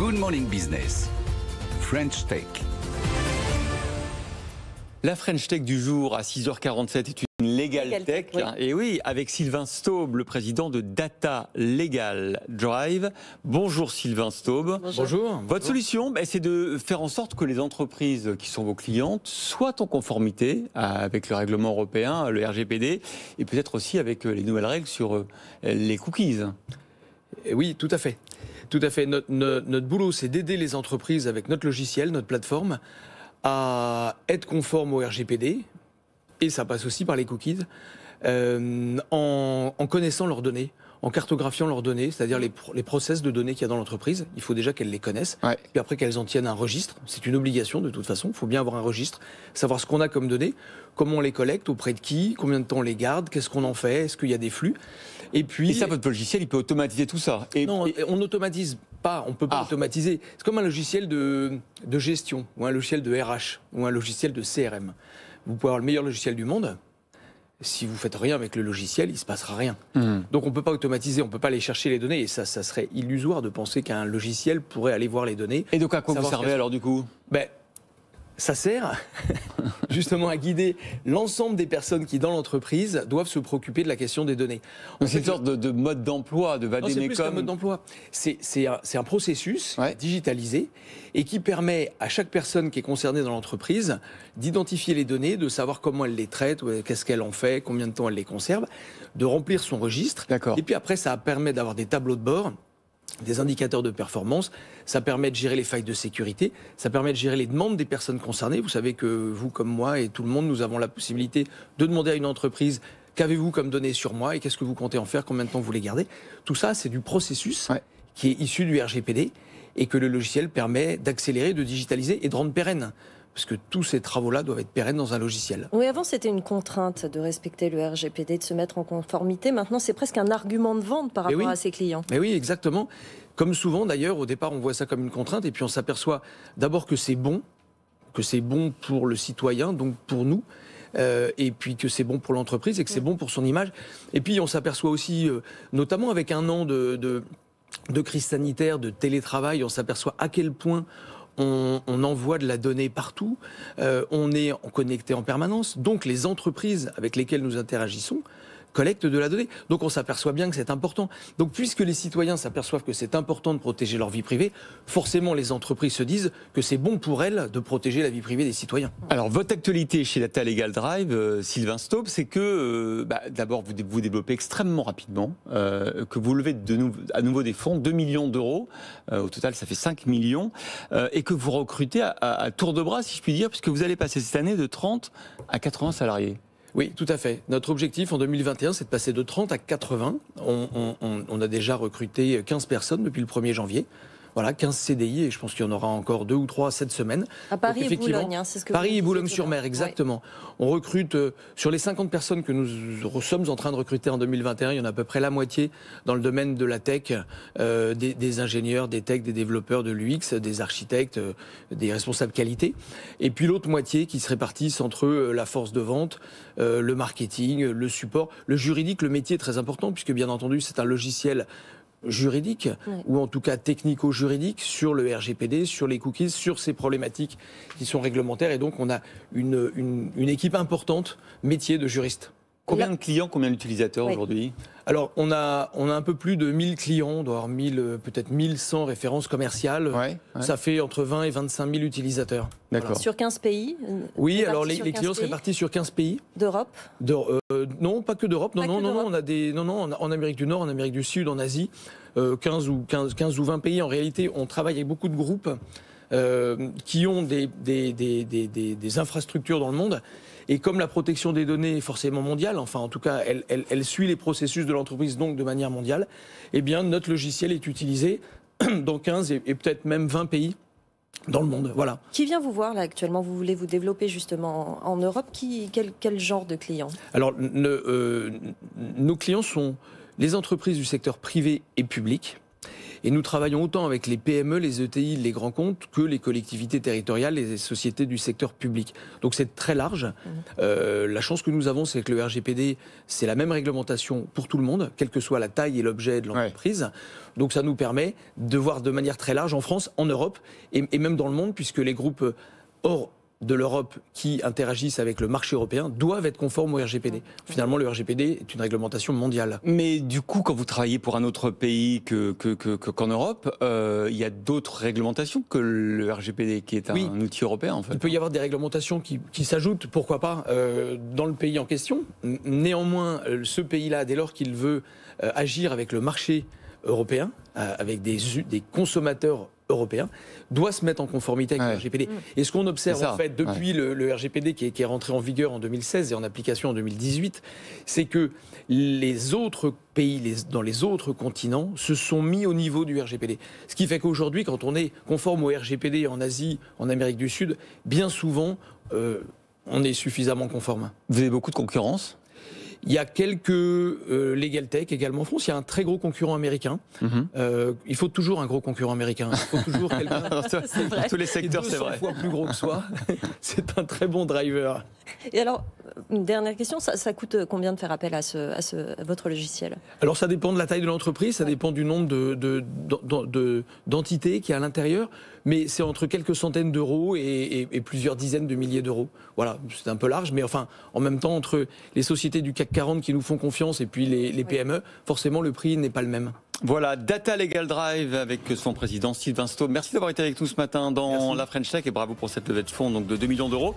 Good Morning Business, French Tech. La French Tech du jour à 6h47 est une Legal Tech. Oui. Et oui, avec Sylvain Staub, le président de Data Legal Drive. Bonjour Sylvain Staub. Bonjour. Votre solution, c'est de faire en sorte que les entreprises qui sont vos clientes soient en conformité avec le règlement européen, le RGPD, et peut-être aussi avec les nouvelles règles sur les cookies. Oui, tout à fait. Tout à fait. Notre boulot, c'est d'aider les entreprises avec notre logiciel, notre plateforme, à être conformes au RGPD, et ça passe aussi par les cookies, en connaissant leurs données, en cartographiant leurs données, c'est-à-dire les process de données qu'il y a dans l'entreprise. Il faut déjà qu'elles les connaissent, puis après qu'elles en tiennent un registre. C'est une obligation de toute façon, il faut bien avoir un registre, savoir ce qu'on a comme données, comment on les collecte, auprès de qui, combien de temps on les garde, qu'est-ce qu'on en fait, est-ce qu'il y a des flux. Et ça, votre logiciel, il peut automatiser tout ça. Non, on n'automatise pas, on ne peut pas automatiser. C'est comme un logiciel de gestion, ou un logiciel de RH, ou un logiciel de CRM. Vous pouvez avoir le meilleur logiciel du monde, si vous ne faites rien avec le logiciel, il ne se passera rien. Donc on ne peut pas automatiser, on ne peut pas aller chercher les données, et ça serait illusoire de penser qu'un logiciel pourrait aller voir les données. Et donc à quoi vous servez alors du coup ? Ça sert justement à guider l'ensemble des personnes qui, dans l'entreprise, doivent se préoccuper de la question des données. C'est une sorte de mode d'emploi, de vadémécum. Non, c'est plus qu'un mode d'emploi. C'est un processus digitalisé et qui permet à chaque personne qui est concernée dans l'entreprise d'identifier les données, de savoir comment elle les traite, qu'est-ce qu'elle en fait, combien de temps elle les conserve, de remplir son registre. Et puis après, ça permet d'avoir des tableaux de bord, des indicateurs de performance, ça permet de gérer les failles de sécurité, ça permet de gérer les demandes des personnes concernées. Vous savez que vous, comme moi et tout le monde, nous avons la possibilité de demander à une entreprise qu'avez-vous comme données sur moi et qu'est-ce que vous comptez en faire, combien de temps vous les gardez. Tout ça, c'est du processus qui est issu du RGPD et que le logiciel permet d'accélérer, de digitaliser et de rendre pérenne. Parce que tous ces travaux-là doivent être pérennes dans un logiciel. Oui, avant c'était une contrainte de respecter le RGPD, de se mettre en conformité. Maintenant c'est presque un argument de vente par rapport à ses clients. Mais oui, exactement. Comme souvent d'ailleurs, au départ on voit ça comme une contrainte et puis on s'aperçoit d'abord que c'est bon pour le citoyen, donc pour nous, et puis que c'est bon pour l'entreprise et que c'est bon pour son image. Et puis on s'aperçoit aussi, notamment avec un an de crise sanitaire, de télétravail, on s'aperçoit à quel point on envoie de la donnée partout, on est connecté en permanence, donc les entreprises avec lesquelles nous interagissons collectent de la donnée. Donc on s'aperçoit bien que c'est important. Donc puisque les citoyens s'aperçoivent que c'est important de protéger leur vie privée, forcément les entreprises se disent que c'est bon pour elles de protéger la vie privée des citoyens. Alors votre actualité chez Data Legal Drive, Sylvain Staub, c'est que d'abord vous développez extrêmement rapidement, que vous levez à nouveau des fonds, 2 millions d'euros, au total ça fait 5 millions, et que vous recrutez à tour de bras, si je puis dire, puisque vous allez passer cette année de 30 à 80 salariés. Oui, tout à fait. Notre objectif en 2021, c'est de passer de 30 à 80. On a déjà recruté 15 personnes depuis le 1er janvier. Voilà, 15 CDI, et je pense qu'il y en aura encore 2 ou 3 cette semaine. À Paris et Boulogne, c'est ce que Paris et Boulogne-sur-Mer, exactement. On recrute, sur les 50 personnes que nous sommes en train de recruter en 2021, il y en a à peu près la moitié dans le domaine de la tech, des ingénieurs, des techs, des développeurs de l'UX, des architectes, des responsables qualité. Et puis l'autre moitié qui se répartissent entre la force de vente, le marketing, le support, le juridique. Le métier est très important puisque bien entendu c'est un logiciel juridique, ou en tout cas technico-juridique, sur le RGPD, sur les cookies, sur ces problématiques qui sont réglementaires. Et donc on a une équipe importante, métier de juriste. Combien de clients, combien d'utilisateurs aujourd'hui ? Alors on a un peu plus de 1000 clients, on doit avoir peut-être 1100 références commerciales. Ça fait entre 20 et 25 000 utilisateurs. D'accord. Voilà. Sur 15 pays Oui, alors les clients sont répartis sur 15 pays. D'Europe ? Non, pas que d'Europe. Non, on a en Amérique du Nord, en Amérique du Sud, en Asie, 15 ou 20 pays. En réalité, on travaille avec beaucoup de groupes qui ont des infrastructures dans le monde. Et comme la protection des données est forcément mondiale, enfin en tout cas elle suit les processus de l'entreprise donc de manière mondiale, eh bien notre logiciel est utilisé dans 15 et peut-être même 20 pays dans le monde. Voilà. Qui vient vous voir là actuellement ? Vous voulez vous développer justement en Europe ? Quel genre de clients ? Alors nos clients sont les entreprises du secteur privé et public. Et nous travaillons autant avec les PME, les ETI, les grands comptes, que les collectivités territoriales, les sociétés du secteur public. Donc c'est très large. La chance que nous avons, c'est que le RGPD, c'est la même réglementation pour tout le monde, quelle que soit la taille et l'objet de l'entreprise. Donc ça nous permet de voir de manière très large en France, en Europe et même dans le monde, puisque les groupes hors de l'Europe qui interagissent avec le marché européen doivent être conformes au RGPD. Finalement, le RGPD est une réglementation mondiale. Mais du coup, quand vous travaillez pour un autre pays qu'en Europe, il y a d'autres réglementations que le RGPD, qui est un outil européen, en fait. Il peut y avoir des réglementations qui s'ajoutent, pourquoi pas, dans le pays en question. Néanmoins, ce pays-là, dès lors qu'il veut agir avec le marché européen, avec des consommateurs européen, doit se mettre en conformité avec le RGPD. Et ce qu'on observe en fait depuis le RGPD qui est rentré en vigueur en 2016 et en application en 2018, c'est que les autres pays, dans les autres continents, se sont mis au niveau du RGPD. Ce qui fait qu'aujourd'hui, quand on est conforme au RGPD en Asie, en Amérique du Sud, bien souvent, on est suffisamment conforme. Vous avez beaucoup de concurrence ? Il y a quelques Legal Tech également en France. Il y a un très gros concurrent américain. Il faut toujours un gros concurrent américain. Il faut toujours quelqu'un. Dans tous les secteurs, c'est vrai. 200 fois plus gros que soi. C'est un très bon driver. Et alors, une dernière question, ça coûte combien de faire appel à votre logiciel ? Alors ça dépend de la taille de l'entreprise, ça dépend du nombre d'entités qu'il y a à l'intérieur, mais c'est entre quelques centaines d'euros et plusieurs dizaines de milliers d'euros. Voilà, c'est un peu large, mais enfin, en même temps, entre les sociétés du CAC 40 qui nous font confiance et puis les PME, forcément le prix n'est pas le même. Voilà, Data Legal Drive avec son président Sylvain Staub. Merci d'avoir été avec nous ce matin dans la French Tech et bravo pour cette levée de fonds donc de 2 millions d'euros.